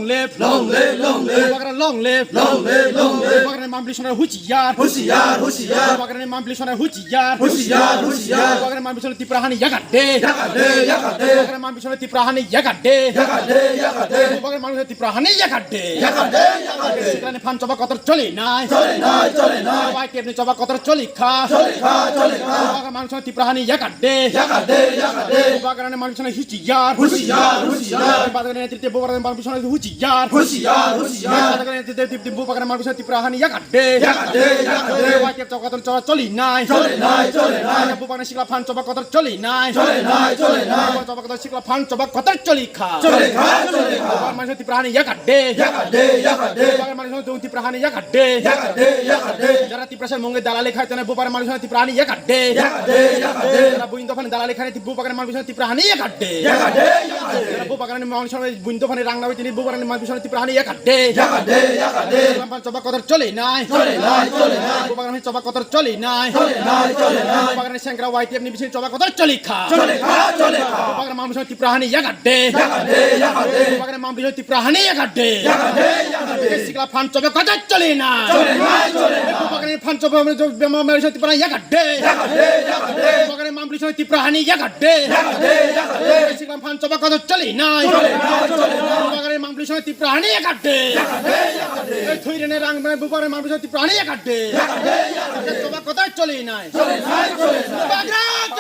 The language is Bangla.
live, long live, long live, long live, long live, long live. Bagran Mamblishon Huchiar, Hoşiyar, hoşiyar, Bagran Mamblishon Huchiar, hoşiyar, hoşiyar. Bagran Mamblishon Tiprahani Yakade, Yakade, yakade, Bagran Mamblishon Tiprahani Yakade, yakade, yakade, Bagran Mamblishon Tiprahani Yakade, yakade, yakade. সেখানে ফান চবা কত চলে নাই চলে নাই, চলে নাই, ভাই কেমনি চবা কত চলি খা চলে খা, চলে খা। বাগান মানুষ তিপ্রাহানি ইয়াকাডে Yakade, yakade, বাগানের মানুষ হুচিয়ার hoşiyar, hoşiyar, বাগানের নেতৃত্বে বাগানের মানুষ হুচিয়ার hoşiyar, hoşiyar. বাগানের নেতৃত্বে বাগানের মানুষ তিপ্রাহানি ইয়াকাডে Yakade, yakade, ভাই কেপ চবা কত চলি নাই চলে নাই, চলে নাই, বাগানের শিকলা ফান চবা কত চলি নাই চলে নাই, চলে নাই। চবা কত শিকলা ফান চবা কত চলি খা চলে খা, চলে খা। বাগানের মানুষ তিপ্রাহানি ইয়াকাডে Yakade, yakade, বাগানের মানুষ তিপ্রাহানি ইয়াকাডে yakade, yakade, যারা তিপ্রাসের মঙ্গে দালালি খায় তারা বুপারের মানুষ তিপ্রাহানি ইয়াকাডে yakade, yakade, যারা বুইন্দফানে দালালি খায় বুপারের মানুষ তিপ্রাহানি ইয়াকাডে yakade, yakade, যারা বুপারের মানুষ বুইন্দফানে রাংনা হই তিনি বুপারের মানুষ তিপ্রাহানি ইয়াকাডে yakade, yakade. লাম্পান চবা কদর চলে নাই চলে নাই, চলে নাই, বুপারের চবা কদর চলে নাই চলে নাই, চলে নাই। বুপারের সেংগ্রা ওয়াইটি আপনি বিশেষ চবা কদর চলি খা চলে খা, চলে খা। বুপারের মানুষ তিপ্রাহানি ইয়াকাডে Yakade, yakade, বুপারের মানুষ তিপ্রাহানি ইয়াকাডে yakade, yakade. সিকলা ফান চবা কদর চলে না চলে নাই, চলে নাই, বুপারের ফান চবা মানুষ তিপ্রাহানি ইয়াকাডে yakade, yakade, বুপারের মানুষ তিপ্রাহানি ইয়াকাডে yakade, yakade. সিকলা ফান চবা কদর চলে নাই চলে নাই, চলে নাই, বুপারের মানুষ তিপ্রাহানি ইয়াকাডে yakade, yakade, এই থইরেনে রাং মানে বুপারের মানুষ তিপ্রাহানি ইয়াকাডে yakade, yakade. চবা কদর চলে নাই চলে নাই, চলে নাই। বাগরাত